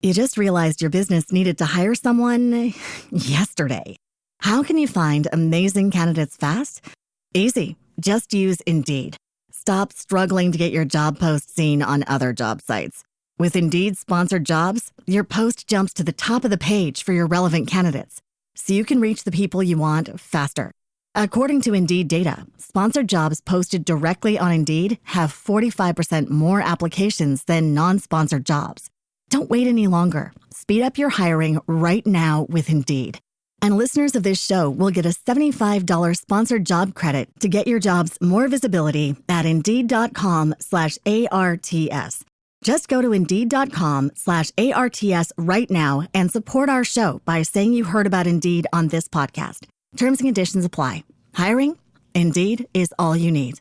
You just realized your business needed to hire someone yesterday. How can you find amazing candidates fast? Easy. Just use Indeed. Stop struggling to get your job post seen on other job sites. With Indeed sponsored jobs, your post jumps to the top of the page for your relevant candidates, so you can reach the people you want faster. According to Indeed data, sponsored jobs posted directly on Indeed have 45% more applications than non-sponsored jobs. Don't wait any longer. Speed up your hiring right now with Indeed. And listeners of this show will get a $75 sponsored job credit to get your jobs more visibility at Indeed.com/ARTS. Just go to Indeed.com/ARTS right now and support our show by saying you heard about Indeed on this podcast. Terms and conditions apply. Hiring? Indeed is all you need.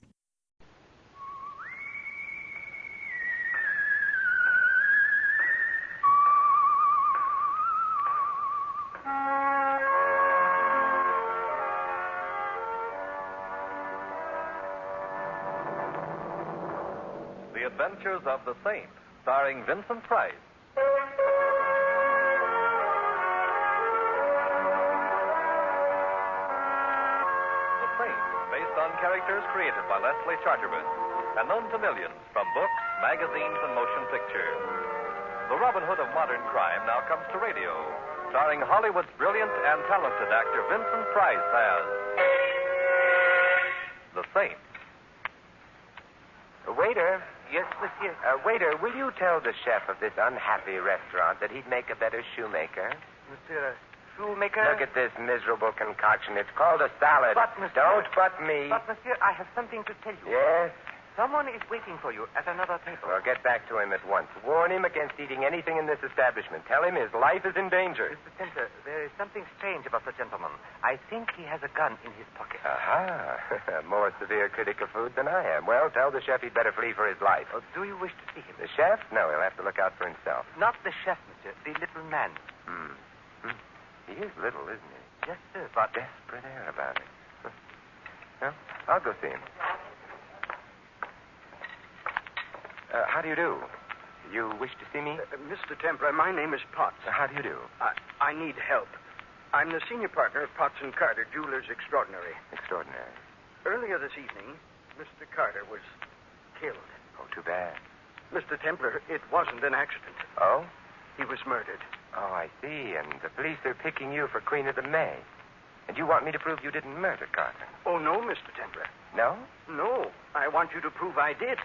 The Adventures of the Saint, starring Vincent Price. The Saint, based on characters created by Leslie Charteris and known to millions from books, magazines, and motion pictures. The Robin Hood of modern crime now comes to radio, starring Hollywood's brilliant and talented actor Vincent Price as The Saint. Waiter. Yes, monsieur. Waiter, will you tell the chef of this unhappy restaurant that he'd make a better shoemaker? Monsieur, shoemaker? Look at this miserable concoction. It's called a salad. But, monsieur... Don't but me. But, monsieur, I have something to tell you. Yes? Someone is waiting for you at another table. Well, get back to him at once. Warn him against eating anything in this establishment. Tell him his life is in danger. Mr. Templar, there is something strange about the gentleman. I think he has a gun in his pocket. Aha. A more severe critic of food than I am. Well, tell the chef he'd better flee for his life. Oh, do you wish to see him? The chef? No, he'll have to look out for himself. Not the chef, monsieur. The little man. He is little, isn't he? Yes, sir, but... Desperate air about it. Well, I'll go see him. How do you do? You wish to see me? Mr. Templar, my name is Potts. How do you do? I need help. I'm the senior partner of Potts & Carter, Jewelers Extraordinary. Extraordinary. Earlier this evening, Mr. Carter was killed. Oh, too bad. Mr. Templar, it wasn't an accident. Oh? He was murdered. Oh, I see. And the police are picking you for Queen of the May. And you want me to prove you didn't murder Carter? Oh, no, Mr. Templar. No? No. I want you to prove I did.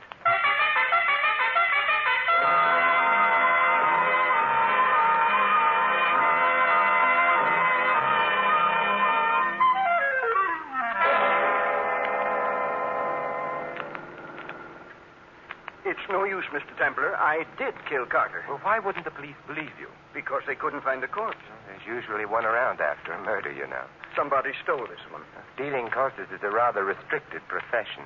It's no use, Mr. Templar. I did kill Carter. Well, why wouldn't the police believe you? Because they couldn't find the corpse. Well, there's usually one around after a murder, you know. Somebody stole this one. Stealing corpses is a rather restricted profession.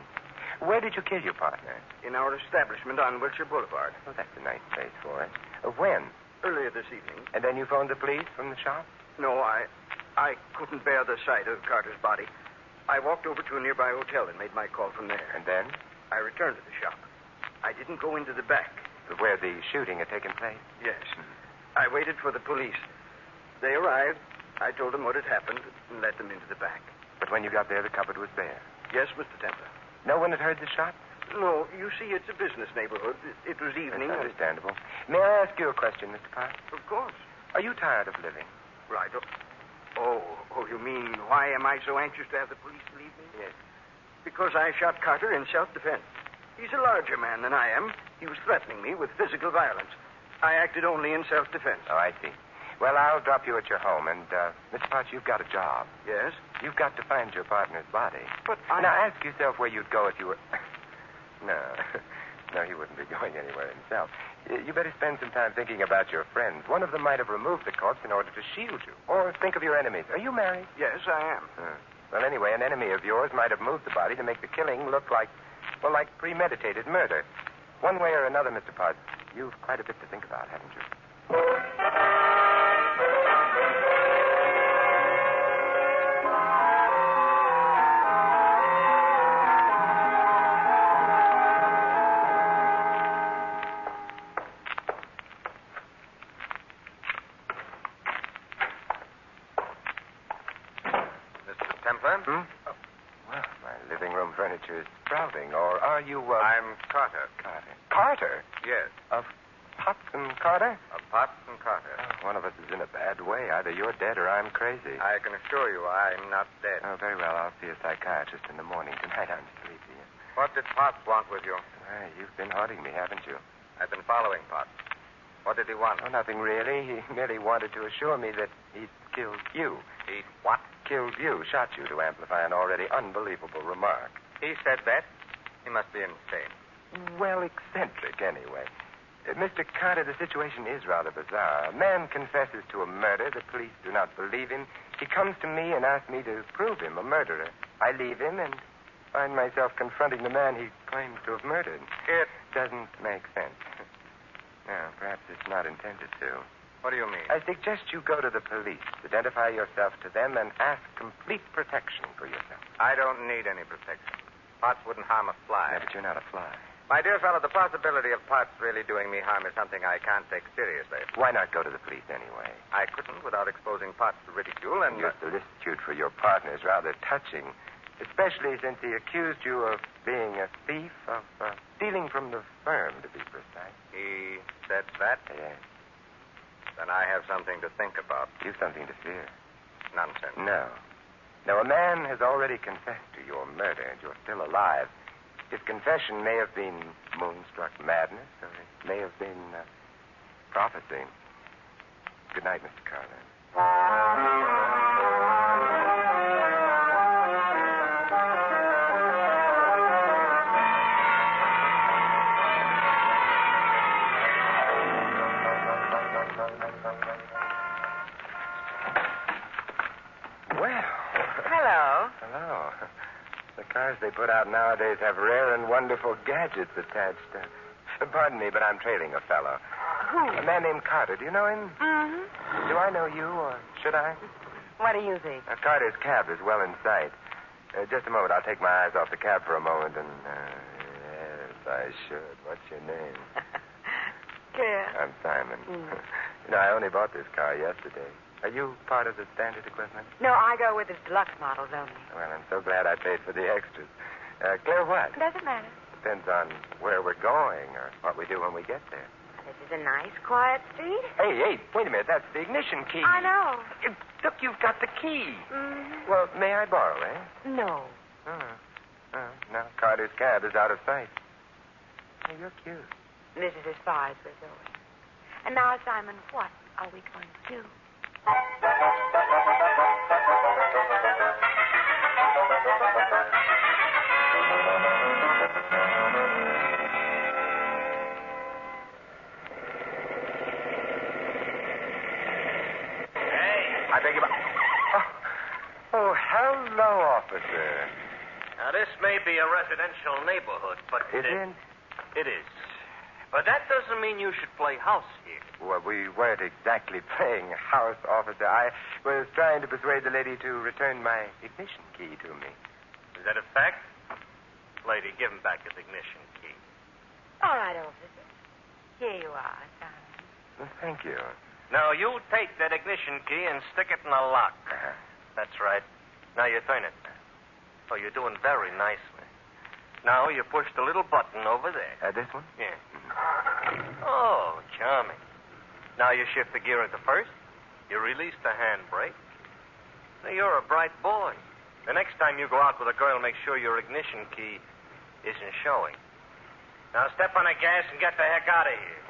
Where did you kill your partner? In our establishment on Wilshire Boulevard. Well, that's a nice place for it. When? Earlier this evening. And then you phoned the police from the shop? No, I couldn't bear the sight of Carter's body. I walked over to a nearby hotel and made my call from there. And then? I returned to the shop. I didn't go into the back. Where the shooting had taken place? Yes. I waited for the police. They arrived. I told them what had happened and led them into the back. But when you got there, the cupboard was bare. Yes, Mr. Templar. No one had heard the shot? No, you see, it's a business neighborhood. It was evening. That's understandable. May I ask you a question, Mr. Park? Of course. Are you tired of living? Right. Oh, you mean, why am I so anxious to have the police believe me? Yes. Because I shot Carter in self-defense. He's a larger man than I am. He was threatening me with physical violence. I acted only in self-defense. Oh, I see. Well, I'll drop you at your home, and, Mr. Potts, you've got a job. Yes? You've got to find your partner's body. But Now, ask yourself where you'd go if you were... No, he wouldn't be going anywhere himself. You better spend some time thinking about your friends. One of them might have removed the corpse in order to shield you. Or think of your enemies. Are you married? Yes, I am. Well, anyway, an enemy of yours might have moved the body to make the killing look like premeditated murder. One way or another, Mr. Potts, you've quite a bit to think about, haven't you? firm? Oh, well, my living room furniture is sprouting. Or are you, I'm Carter. Carter. Carter? Yes, Of Potts and Carter? of Potts and Carter. Oh, one of us is in a bad way. Either you're dead or I'm crazy. I can assure you I'm not dead. Oh, very well. I'll see a psychiatrist in the morning. Tonight I'm sleepy. What did Potts want with you? You've been haunting me, haven't you? I've been following Potts. What did he want? Oh, nothing really. He merely wanted to assure me that he'd killed you. He what? Killed you, shot you to amplify an already unbelievable remark. He said that? He must be insane. Well, eccentric, anyway. Mr. Carter, the situation is rather bizarre. A man confesses to a murder. The police do not believe him. He comes to me and asks me to prove him a murderer. I leave him and find myself confronting the man he claims to have murdered. It doesn't make sense. No, perhaps it's not intended to. What do you mean? I suggest you go to the police, identify yourself to them, and ask complete protection for yourself. I don't need any protection. Potts wouldn't harm a fly. Yeah, but you're not a fly. My dear fellow, the possibility of Potts really doing me harm is something I can't take seriously. Why not go to the police anyway? I couldn't without exposing Potts to ridicule and... Your solicitude for your partner is rather touching, especially since he accused you of being a thief, of stealing from the firm, to be precise. He said that? Yes. Then I have something to think about. You've something to fear. Nonsense. No. No, a man has already confessed to your murder, and you're still alive. His confession may have been moonstruck madness, or it may have been prophecy. Good night, Mr. Carter. Well. Hello. Hello. The cars they put out nowadays have rare and wonderful gadgets attached. Pardon me, but I'm trailing a fellow. Who? A man named Carter. Do you know him? Mm-hmm. Do I know you, or should I? What do you think? Carter's cab is well in sight. Just a moment. I'll take my eyes off the cab for a moment and... yes, I should. What's your name? Claire. I'm Simon. Mm. I only bought this car yesterday. Are you part of the standard equipment? No, I go with the deluxe models only. Well, I'm so glad I paid for the extras. Claire, what? Doesn't matter. Depends on where we're going or what we do when we get there. This is a nice, quiet street. Hey, wait a minute. That's the ignition key. I know. Look, you've got the key. Mm-hmm. Well, may I borrow, eh? No. No, Carter's cab is out of sight. Oh, you're cute. This is as far as we're going. And now, Simon, what are we going to do? I beg your pardon. Oh, hello, officer. Now, this may be a residential neighborhood, but... Is it? It is. But that doesn't mean you should play house here. Well, we weren't exactly playing house, officer. I was trying to persuade the lady to return my ignition key to me. Is that a fact? Lady, give him back his ignition key. All right, officer. Here you are, Simon. Well, thank you. Now, you take that ignition key and stick it in the lock. Uh-huh. That's right. Now you turn it. Oh, you're doing very nicely. Now you push the little button over there. This one? Yeah. Oh, charming. Now you shift the gear into first. You release the handbrake. Now, you're a bright boy. The next time you go out with a girl, make sure your ignition key isn't showing. Now step on the gas and get the heck out of here.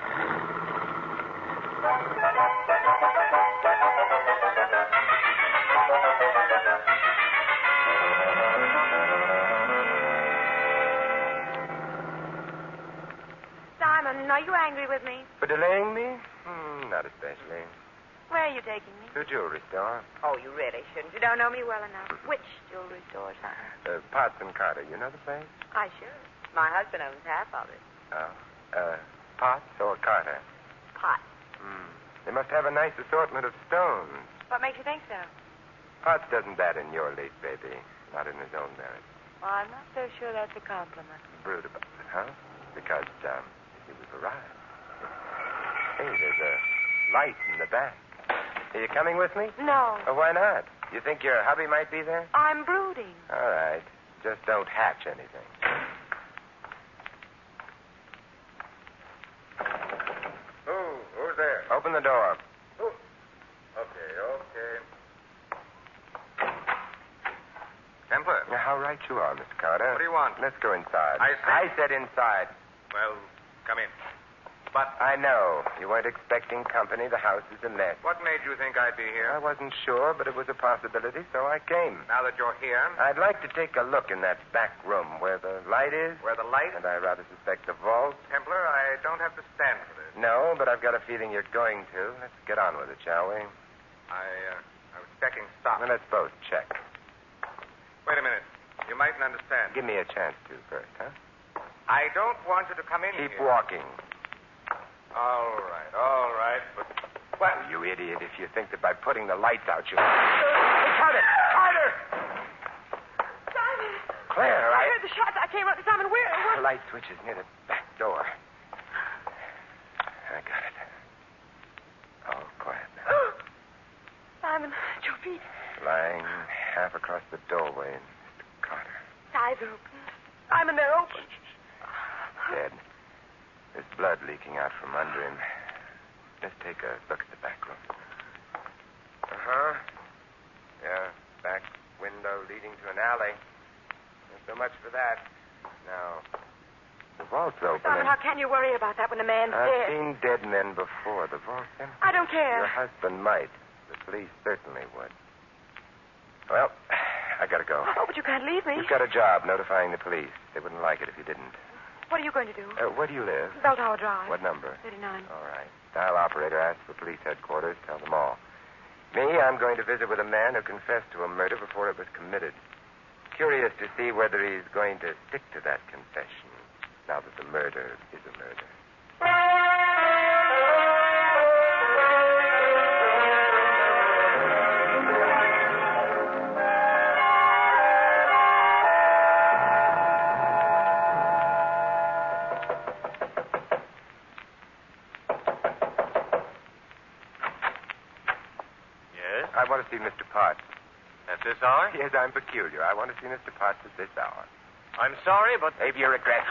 Simon, are you angry with me? For delaying me? Not especially. Where are you taking me? To a jewelry store. Oh, you really shouldn't. You don't know me well enough. Which jewelry store, Simon? Potts and Carter. You know the place? I should. My husband owns half of it. Oh. Potts or Carter? Pot. They must have a nice assortment of stones. What makes you think so? Potts doesn't bat in your league, baby. Not in his own merit. Well, I'm not so sure that's a compliment. Brood about it, huh? Because, he was arrived. Hey, there's a light in the back. Are you coming with me? No. Why not? You think your hubby might be there? I'm brooding. All right. Just don't hatch anything. Who's there? Open the door. Okay. Templar. Now, how right you are, Mr. Carter. What do you want? Let's go inside. I said inside. Well, come in. But I know. You weren't expecting company. The house is a mess. what made you think I'd be I here? wasn't sure, but it was a possibility, so I came. Now that you're here, I'd like to take a look in that back room where the light is, where the light... and I rather suspect the vault. Templar, I don't have to stand for this. No, but I've got a feeling you're going to. Let's get on with it, shall we? I was checking stock. Well, let's both check. Wait a minute. You mightn't understand. Give me a chance to first, huh? I don't want you to come in Keep here. walking. All right. But... What? You idiot, if you think that by putting the lights out you... Carter! Simon! Claire, I heard the shots. I came up to Simon. Where? The light switch is near the back door. I got it. All quiet now. Simon, at your feet. Lying half across the doorway, Mr. Carter. His eyes are open. Simon, they're open. Dead. There's blood leaking out from under him. Let's take a look at the back room. Uh-huh. Yeah, back window leading to an alley. Not so much for that. Now, the vault's open. Simon, how can you worry about that when the man's I've dead? seen dead men before. The vault's empty. I don't care. Your husband might. The police certainly would. Well, I gotta go. Oh, but you can't leave me. You've got a job notifying the police. They wouldn't like it if you didn't. What are you going to do? Where do you live? Bell Tower Drive. What number? 39. All right. Dial operator, ask for police headquarters. Tell them all. Me, I'm going to visit with a man who confessed to a murder before it was committed. Curious to see whether he's going to stick to that confession now that the murder is a murder. I want to see Mr. Potts. At this hour? Yes, I'm peculiar. I want to see Mr. Potts at this hour. I'm sorry, but... Maybe you regret.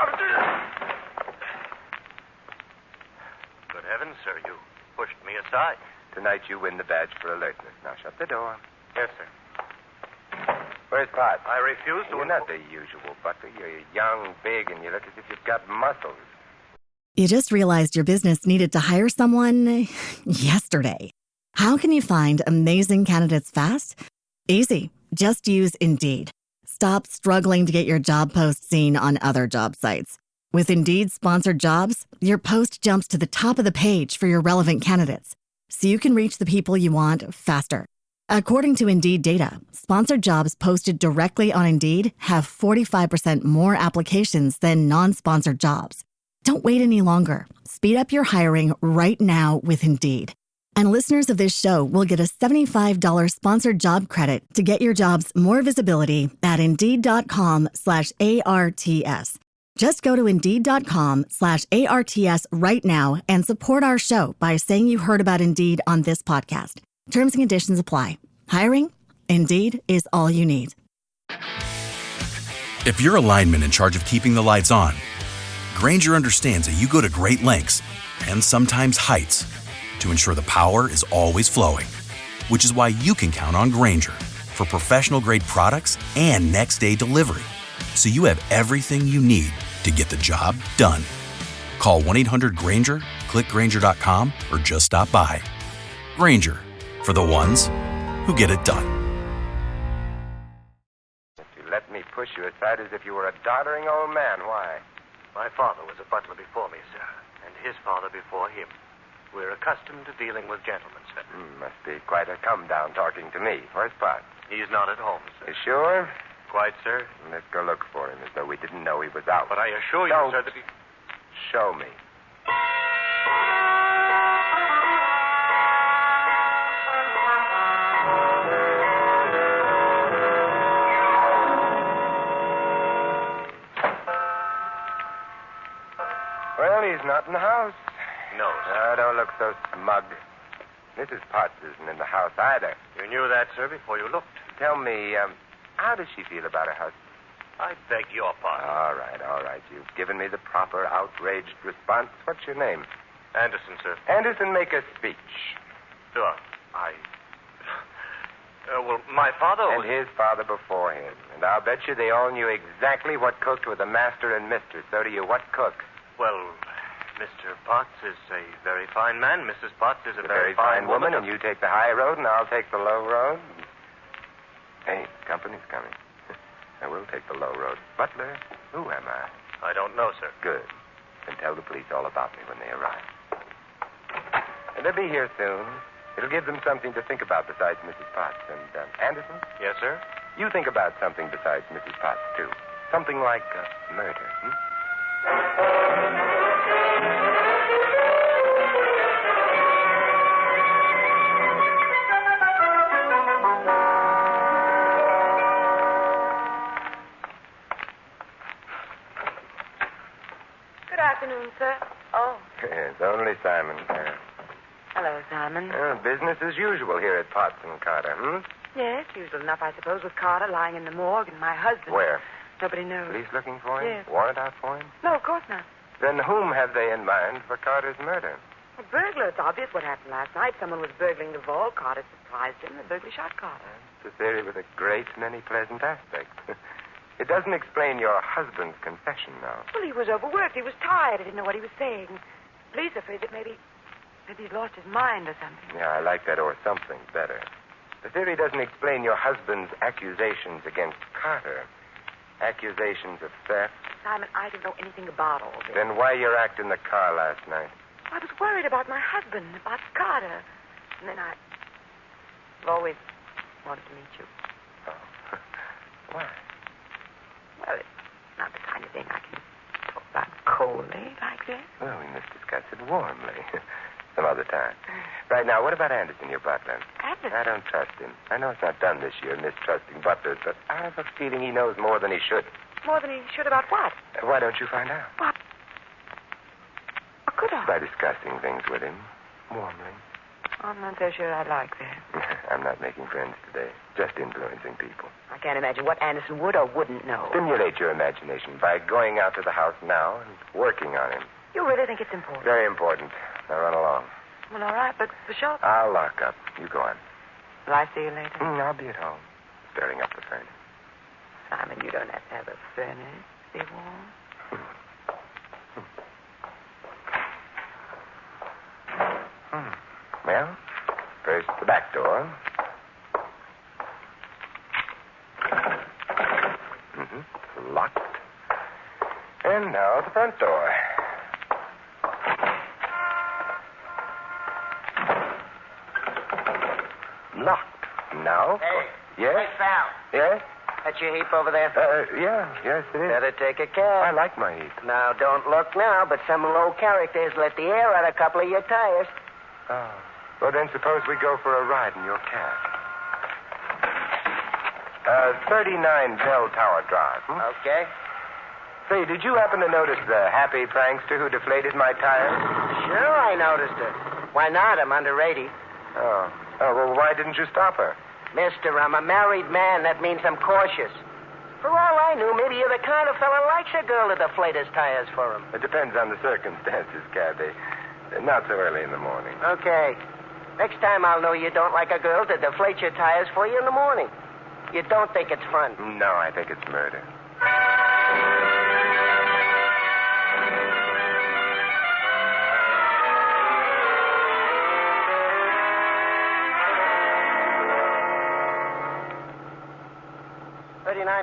Good heavens, sir, you pushed me aside. Tonight you win the badge for alertness. Now shut the door. Yes, sir. Where's Potts? I refuse to... You're not the usual butler. You're young, big, and you look as if you've got muscles. You just realized your business needed to hire someone yesterday. How can you find amazing candidates fast? Easy. Just use Indeed. Stop struggling to get your job post seen on other job sites. With Indeed sponsored jobs, your post jumps to the top of the page for your relevant candidates, so you can reach the people you want faster. According to Indeed data, sponsored jobs posted directly on Indeed have 45% more applications than non-sponsored jobs. Don't wait any longer. Speed up your hiring right now with Indeed. And listeners of this show will get a $75 sponsored job credit to get your jobs more visibility at Indeed.com/ARTS. Just go to Indeed.com/ARTS right now and support our show by saying you heard about Indeed on this podcast. Terms and conditions apply. Hiring? Indeed is all you need. If you're a lineman in charge of keeping the lights on, Grainger understands that you go to great lengths and sometimes heights to ensure the power is always flowing, which is why you can count on Grainger for professional-grade products and next-day delivery, so you have everything you need to get the job done. Call 1-800-GRAINGER, click Grainger.com, or just stop by. Grainger, for the ones who get it done. If you let me push you aside as if you were a doddering old man, why? My father was a butler before me, sir, and his father before him. We're accustomed to dealing with gentlemen, sir. Must be quite a come-down talking to me. Where's Potts? He's not at home, sir. You sure? Quite, sir. Let's go look for him as though we didn't know he was out. But I assure you, Don't sir, that he... Show me. Well, he's not in the house. No, sir. Don't look so smug. Mrs. Potts isn't in the house either. You knew that, sir, before you looked. Tell me, how does she feel about her husband? I beg your pardon. All right. You've given me the proper outraged response. What's your name? Anderson, sir. Anderson, make a speech. Sure. Well, my father And was... his father before him. And I'll bet you they all knew exactly what cooked with the master and mistress. So do you. What cooked? Well, Mr. Potts is a very fine man. Mrs. Potts is a very fine woman, and you take the high road, and I'll take the low road. Hey, company's coming. I will take the low road. Butler, who am I? I don't know, sir. Good. Then tell the police all about me when they arrive. And they'll be here soon. It'll give them something to think about besides Mrs. Potts. And, Anderson? Yes, sir? You think about something besides Mrs. Potts, too. Something like murder, Good afternoon, sir. Oh, It's only Simon. hello, Simon. Business as usual here at Potts and Carter, Yes, usual enough, I suppose, with Carter lying in the morgue and my husband. Where? Nobody knows. Police looking for him? Yes. Warrant out for him? No, of course not. Then whom have they in mind for Carter's murder? A burglar. It's obvious what happened last night. Someone was burgling the vault. Carter surprised him. The burglar shot Carter. It's a theory with a great many pleasant aspects. It doesn't explain your husband's confession, though. Well, he was overworked. He was tired. He didn't know what he was saying. Police are afraid that maybe he's lost his mind or something. Yeah, I like that or something better. The theory doesn't explain your husband's accusations against Carter. Accusations of theft. Simon, I don't know anything about all this. Then why your act in the car last night? I was worried about my husband, about Carter. And then I've always wanted to meet you. Oh. Why? Well, it's not the kind of thing I can talk about coldly like this. Well, we must discuss it warmly. Some other time. Right now, what about Anderson, your butler? Anderson? I don't trust him. I know it's not done this year, mistrusting butlers, but I have a feeling he knows more than he should. More than he should about what? Why don't you find out? What? How could I? By discussing things with him, warmly. I'm not so sure I like that. I'm not making friends today, just influencing people. I can't imagine what Anderson would or wouldn't know. Stimulate your imagination by going out to the house now and working on him. You really think it's important? Very important. Now run along. Well, all right, but for sure. I'll lock up. You go on. Will I see you later? I'll be at home, stirring up the furnace. Simon, you don't have to have a furnace. Be warm. Well, first the back door. Locked. And now the front door. Locked. Now? Hey. Yes? Hey, pal. Yes? That's your heap over there? Yes, it is. Better take a cab. I like my heat. Now, don't look now, but some low characters let the air out a couple of your tires. Oh. Well, then suppose we go for a ride in your cab. 39 Bell Tower Drive. Okay. Say, did you happen to notice the happy prankster who deflated my tires? Sure, I noticed it. Why not? I'm underrated. Oh, well, why didn't you stop her? Mister, I'm a married man. That means I'm cautious. For all I knew, maybe you're the kind of fella likes a girl to deflate his tires for him. It depends on the circumstances, Cabby. Not so early in the morning. Okay. Next time I'll know you don't like a girl to deflate your tires for you in the morning. You don't think it's fun. No, I think it's murder.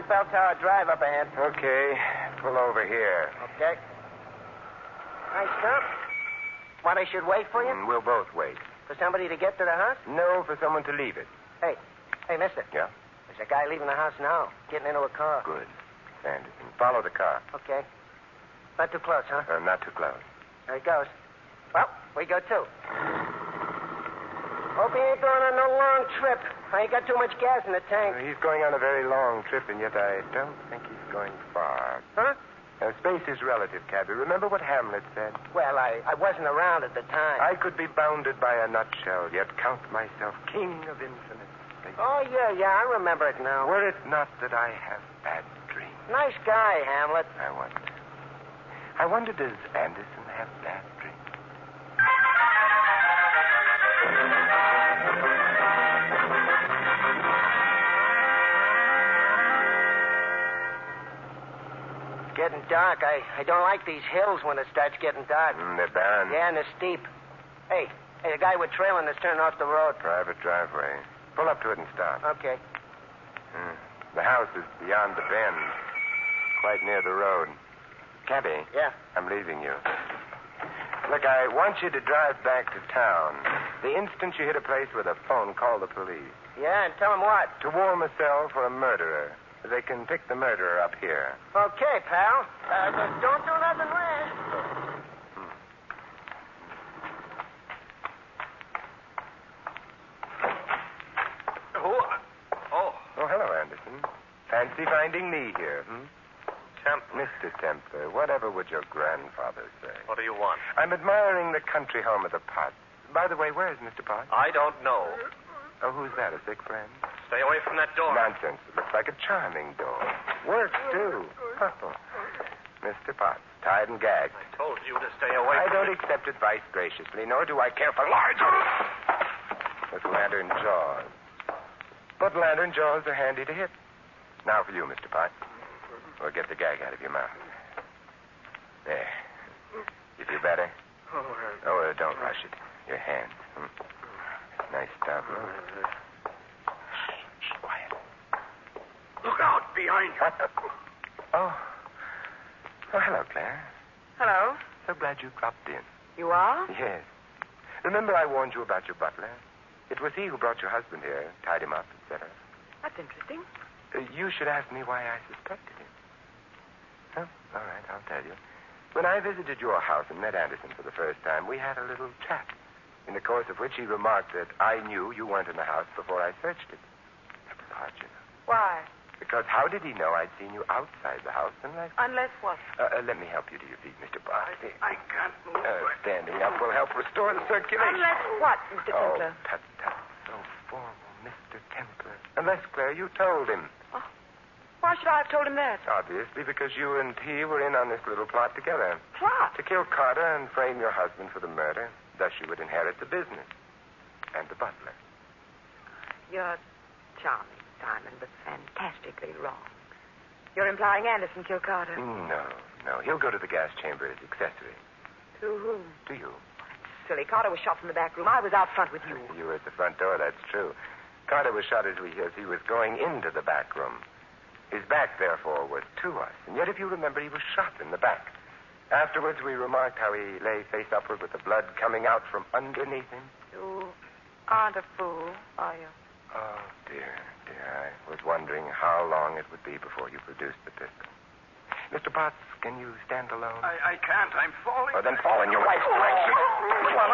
Bell Tower Drive up ahead. Okay, pull over here. Okay. Nice stuff. What, I should wait for you? We'll both wait. For somebody to get to the house? No, for someone to leave it. Hey, mister. Yeah? There's a guy leaving the house now, getting into a car. Good. Anderson, follow the car. Okay. Not too close, huh? Not too close. There he goes. Well, we go too. Hope he ain't going on no long trip. I ain't got too much gas in the tank. He's going on a very long trip, and yet I don't think he's going far. Huh? Now, space is relative, Cabby. Remember what Hamlet said? Well, I wasn't around at the time. I could be bounded by a nutshell, yet count myself king of infinite space. Oh, yeah, I remember it now. Were it not that I have bad dreams. Nice guy, Hamlet. I wonder, does Anderson have bad dreams? It's getting dark. I don't like these hills when it starts getting dark. They're barren. Yeah, and they're steep. Hey, the guy we're trailing is turning off the road. Private driveway. Pull up to it and stop. Okay. The house is beyond the bend, quite near the road. Cabby. Yeah? I'm leaving you. Look, I want you to drive back to town. The instant you hit a place with a phone, call the police. Yeah, and tell him what? To warm a cell for a murderer. They can pick the murderer up here. Okay, pal. But don't do nothing rash. Oh, hello, Anderson. Fancy finding me here, Templar. Mr. Templar, whatever would your grandfather say? What do you want? I'm admiring the country home of the Potts. By the way, where is Mr. Potts? I don't know. Oh, who's that, a sick friend? Stay away from that door. Nonsense. It looks like a charming door. Works, too. Oh. Mr. Potts, tied and gagged. I told you to stay away I from don't it. accept advice graciously, nor do I care for large with lantern jaws. But lantern jaws are handy to hit. Now for you, Mr. Potts. We'll get the gag out of your mouth. There. You feel better? Don't rush it. Your hands. Nice stuff. Shh, quiet. Look out behind you. Oh, hello, Claire. Hello? So glad you dropped in. You are? Yes. Remember I warned you about your butler? It was he who brought your husband here, tied him up, etc. That's interesting. You should ask me why I suspected him. Oh, all right, I'll tell you. When I visited your house and met Anderson for the first time, we had a little chat, in the course of which he remarked that I knew you weren't in the house before I searched it. That was odd, you know. Why? Because how did he know I'd seen you outside the house unless... Unless what? Let me help you to your feet, Mr. Potts. I can't move. Standing up will help restore the circulation. Unless what, Mr. Templar? Tut. So formal, Mr. Templar. Unless, Claire, you told him. Oh. Why should I have told him that? Obviously, because you and he were in on this little plot together. Plot? To kill Carter and frame your husband for the murder. Thus you would inherit the business. And the butler. You're charming, Simon, but fantastically wrong. You're implying Anderson killed Carter. No. He'll go to the gas chamber as accessory. To whom? To you. Silly. Carter was shot from the back room. I was out front with you. You were at the front door, that's true. Carter was shot as he was going into the back room. His back, therefore, was to us. And yet, if you remember, he was shot in the back. Afterwards, we remarked how he lay face upward with the blood coming out from underneath him. You aren't a fool, are you? Oh, dear. I was wondering how long it would be before you produced the pistol. Mr. Potts, can you stand alone? I can't. I'm falling. Oh, then fall in your wife's direction. Well,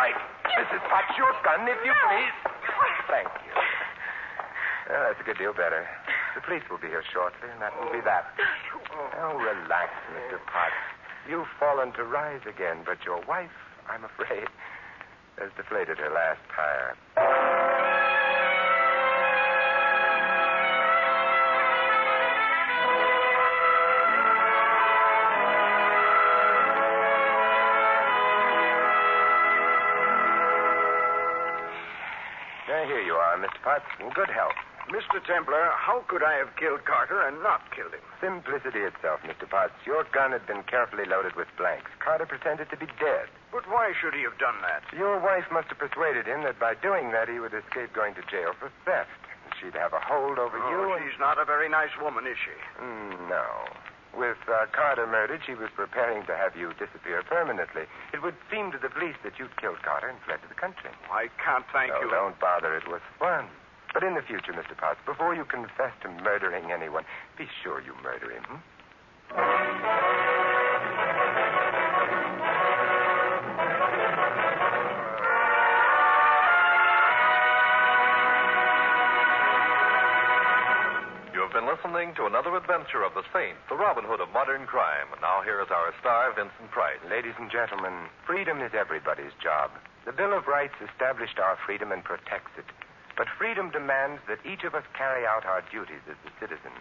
Mrs. Potts, your gun, if you please. Thank you. Well, that's a good deal better. The police will be here shortly, and that will be that. Oh, relax, Mr. Potts. You've fallen to rise again, but your wife, I'm afraid, has deflated her last tire. Here you are, Mr. Potts, in good health. Mr. Templar, how could I have killed Carter and not killed him? Simplicity itself, Mr. Potts. Your gun had been carefully loaded with blanks. Carter pretended to be dead. But why should he have done that? Your wife must have persuaded him that by doing that he would escape going to jail for theft. She'd have a hold over you. She's not a very nice woman, is she? No. With Carter murdered, she was preparing to have you disappear permanently. It would seem to the police that you'd killed Carter and fled to the country. I can't thank you. Don't bother. It was fun. But in the future, Mr. Potts, before you confess to murdering anyone, be sure you murder him. You've been listening to another adventure of the Saint, the Robin Hood of modern crime. And now here is our star, Vincent Price. Ladies and gentlemen, freedom is everybody's job. The Bill of Rights established our freedom and protects it. But freedom demands that each of us carry out our duties as a citizen.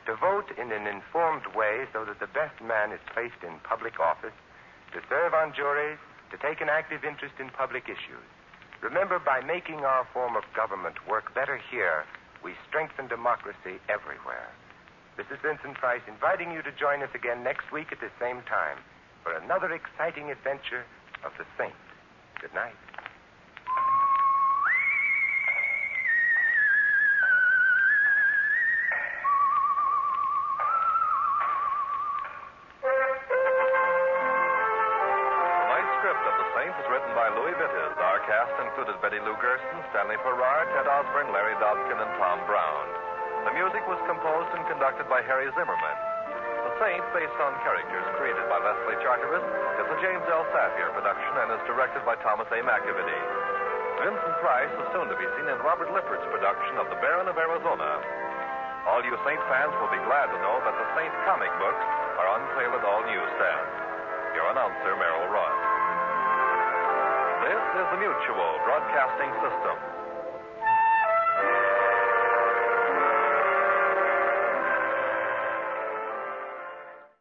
To vote in an informed way so that the best man is placed in public office, to serve on juries, to take an active interest in public issues. Remember, by making our form of government work better here, we strengthen democracy everywhere. This is Vincent Price inviting you to join us again next week at the same time for another exciting adventure of the Saint. Good night. Our cast included Betty Lou Gerson, Stanley Farrar, Ted Osborne, Larry Dobkin, and Tom Brown. The music was composed and conducted by Harry Zimmerman. The Saint, based on characters created by Leslie Charteris, is a James L. Safier production and is directed by Thomas A. McAvity. Vincent Price is soon to be seen in Robert Lippard's production of The Baron of Arizona. All you Saint fans will be glad to know that the Saint comic books are on sale at all newsstands. Your announcer, Merrill Ross. This is the Mutual Broadcasting System.